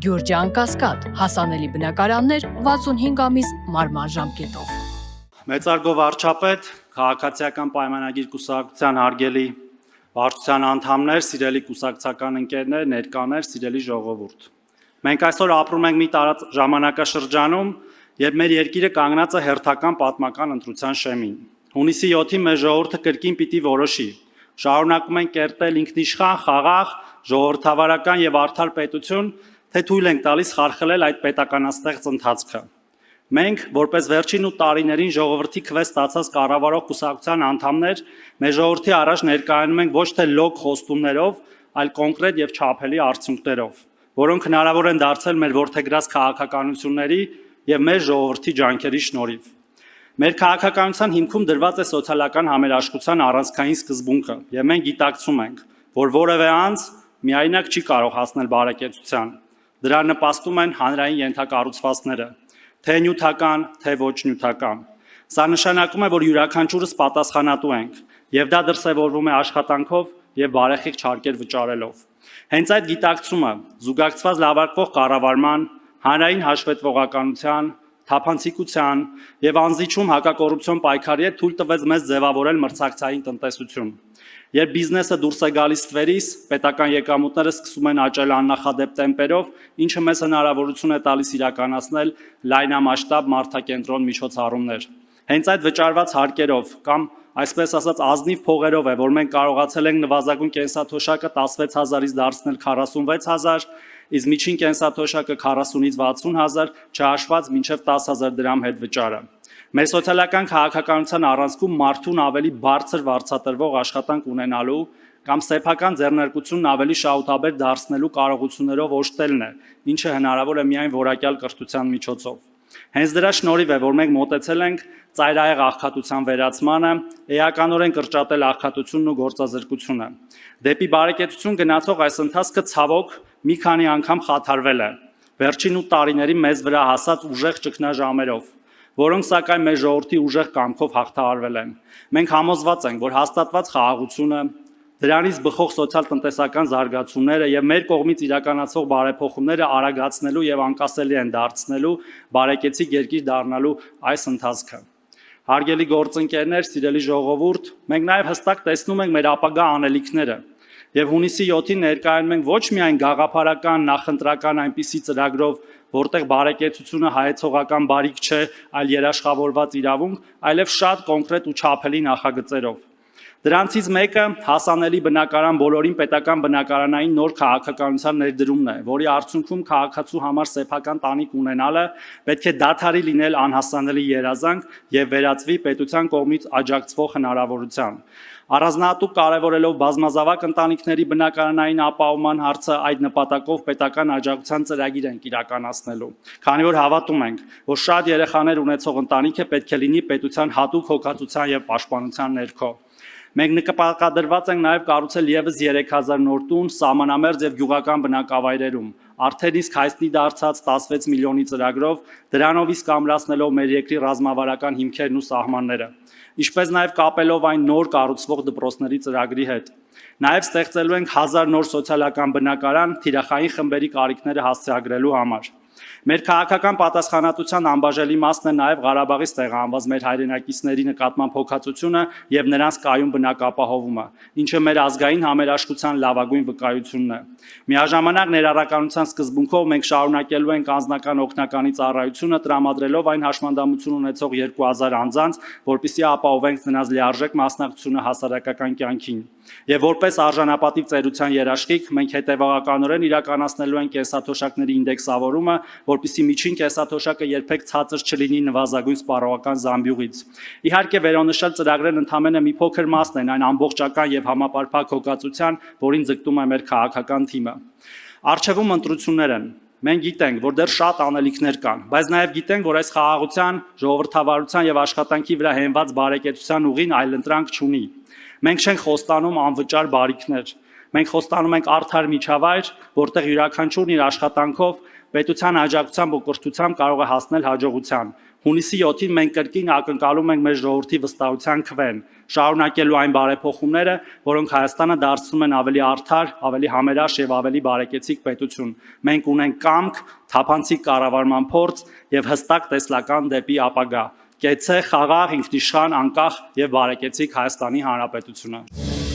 Գյուրջան Կասկադ, հասանելի բնակարաններ 65 ամիս մարման ժամկետով։ Մեծարգո վարչապետ, քաղաքացիական պայմանագիր կուսակցության հարգելի վարչության անդամներ, սիրելի կուսակցական ընկերներ, ներկաներ, սիրելի ժողովուրդ։ Մենք այսօր ապրում ենք մի տարած ժամանակաշրջանում, երբ մեր երկիրը կանգնած է հերթական պատմական ընտրության շեմին։ Հունիսի 7-ին մեր ժողովուրդը կրկին պիտի որոշի. շարունակում ենք կերտել ինքնիշխան, խաղաղ, ժողովրդավարական եւ արդար պետություն, թե թույլ ենք տալիս խարխլել այդ պետականաստեղծ ընթացքը։ Մենք, որպես վերջին 8 տարիներին ժողովրդի քվե ստացած կառավարող կուսակցության անդամներ, մեր ժողովրդի առաջ ներկայանում ենք ոչ թե լոկ խոստումներով, այլ կոնկրետ եւ չափելի արդյունքներով, որոնք հնարավոր են դարձել մեր ворթեգրած քաղաքականությունների եւ մեր ժողովրդի ջանքերի շնորհիվ։ Մեր քաղաքականության հիմքում դրված է սոցիալական համերաշխության առանցքային սկզբունքը, եւ մենք գիտակցում ենք, որ որևէ անձ միայնակ չի կարող հասնել բարեկեցության։ Դրա նպաստում են հանրային ենթակառուցվածքները, թե նյութական, թե ոչ նյութական։ Սա նշանակում է, որ յուրաքանչյուրս պատասխանատու ենք, եւ դա դրսեւորվում է աշխատանքով եւ բարեխիղճ հարկեր վճարելով։ Հենց այդ գիտակցումը զուգակցված լավարկվող կառավարման, հանրային հաշվետվողականության, թափանցիկության եւ անզիջում հակակոռուպցիոն պայքարի հետ թույլ տվեց մեզ ձևավորել մրցակցային տնտեսություն։ Երբ բիզնեսը դուրս է գալիս ստվերից, պետական եկամուտները սկսում են աճել աննախադեպ տեմպերով, ինչը մեզ հնարավորություն է տալիս իրականացնել լայնամասշտաբ մարդակենտրոն միջոցառումներ։ Հենց այդ վճարված հարկերով կամ այսպես ասած ազնիվ փողերով է, որ մենք կարողացել ենք նվազագույն կենսաթոշակը 16000-ից դարձնել 46000, իսկ միջին կենսաթոշակը 40-ից 60000, չհաշված մինչև 10000 դրամ հետ վճարը։ Մեր սոցիալական քաղաքականության առանցքում մարդուն ավելի բարձր վարձատրվող աշխատանք ունենալու կամ սեփական ձեռնարկությունն ավելի շահութաբեր դարձնելու կարողություններով օժտելն է, ինչը հնարավոր է միայն որակյալ կրթության միջոցով։ Հենց դրա շնորհիվ է, որ մենք մոտեցել ենք ծայրահեղ աղքատության վերացմանը, էականորեն կրճատել աղքատությունն ու գործազրկությունը։ Դեպի բարեկեցություն գնացող այս ընթացքը ցավոք մի քանի անգամ խաթարվել է, վերջին 8 տարիների մեզ վրա հասած ուժեղ ճգնաժամերով, որոնք սակայն մեր ժողովրդի ուժեղ կամքով հաղթահարվել են։ Մենք համոզված ենք, որ հաստատված խաղաղությունը, դրանից բխող սոցիալ-տնտեսական զարգացումները եւ մեր կողմից իրականացվող բարեփոխումները արագացնելու եւ անկասելի են դարձնելու բարեկեցիկ երկիր դառնալու այս ընթացքը։ Հարգելի գործընկերներ, սիրելի ժողովուրդ, մենք նաեւ հստակ տեսնում ենք մեր ապագա անելիքները եւ հունիսի 7-ին ներկայանում ենք ոչ միայն գաղափարական, նախընտրական այնպիսի ծրագրով, որտեղ բարեկեցությունը հայեցողական բարիք չէ, այլ երաշխավորված իրավունք, այլև շատ կոնկրետ ու չափելի նախագծերով։ Դրանցից մեկը հասանելի բնակարան բոլորին պետական բնակարանային նոր քաղաքականության ներդրումն է, որի արդյունքում քաղաքացու համար սեփական տանիք ունենալը պետք է դադարի լինել անհասանելի երազանք եւ վերածվի պետության կողմից աջակցվող հնարավորության։ Առանձնահատուկ կարևորելով բազմազավակ ընտանիքների բնակարանային ապահովման հարցը, այդ նպատակով պետական աջակցության ծրագիր ենք իրականացնելու, քանի որ հավատում ենք, որ շատ երեխաներ ունեցող ընտանիքը պետք է լինի պետության հատուկ հոգացության եւ պաշտպանության ներքո։ Մենք նպատակադրված ենք նաև կառուցել եւս 3000 նոր տուն սահմանամերձ եւ գյուղական բնակավայրերում, արդեն իսկ հայտնի դարձած 16 միլիոնի ծրագրով, դրանով իսկ ամրացնելով մեր երկրի ռազմավարական հիմքերն ու սահմանները, ինչպես նաև կապելով այն նոր կառուցվող դպրոցների ծրագրի հետ։ Նաև ստեղծելու ենք 1000 նոր սոցիալական բնակարան թիրախային խմբերի կարիքները հասցեագրելու համար։ Մեր քաղաքական պատասխանատվության անբաժանելի մասն է նաև Ղարաբաղից տեղահանված մեր հայրենակիցների նկատմամբ հոգացությունը եւ նրանց կայուն բնակապահովումը, ինչը մեր ազգային համերաշխության լավագույն վկայությունն է։ Միաժամանակ ներառականության սկզբունքով մենք շարունակելու ենք անձնական օգնականի ծառայությունը տրամադրելով այն հաշմանդամություն ունեցող 2000 անձանց, որպեսզի ապահովենք նրանց լիարժեք մասնակցությունը հասարակական կյանքին։ Եվ որպես արժանապատիվ ծերության երաշխիք մենք հետևողականորեն իրականացնելու ենք կենսաթոշակների ինդեքսավորումը, որպեսզի միջին կենսաթոշակը երբեք ցածր չլինի նվազագույն սպառողական զամբյուղից։ Իհարկե վերոնշյալ ծրագրերն ընդհանրապես մի փոքր մասն են այն ամբողջական եւ համապարփակ հոգացության, որին ձգտում է մեր քաղաքական թիմը։ Առջևում ընտրություններ են։ Մենք գիտենք, որ դեռ շատ անելիքներ կան, բայց նաև գիտենք, որ այս խաղաղության, ժողովրդավարության եւ աշխատանքի վրա հենված բարեկեցության ուղին այլընտրանք չունի։ Մենք չենք խոստանում անվճար բարիքներ։ Մենք խոստանում ենք արդար միջավայր, որտեղ յուրաքանչյուրն իր աշխատանքով պետության աջակցությամբ ու կրթությամբ կարող է հասնել հաջողության, Հունիսի 7-ին մենք կրկին ակնկալում ենք մեր ժողովրդի վստահության քվեն, շարունակելու այն բարեփոխումները, որոնք Հայաստանը դարձնում են ավելի արդար, ավելի համերաշխ եւ ավելի բարեկեցիկ պետություն։ Մենք ունենք կամք, թափանցիկ կառավարման փորձ եւ հստակ տեսլական դեպի ապագա։ Կեցե խաղաղ, ինքնիշխան, անկախ եւ բարեկեցիկ Հայաստանի Հանրապետությունը։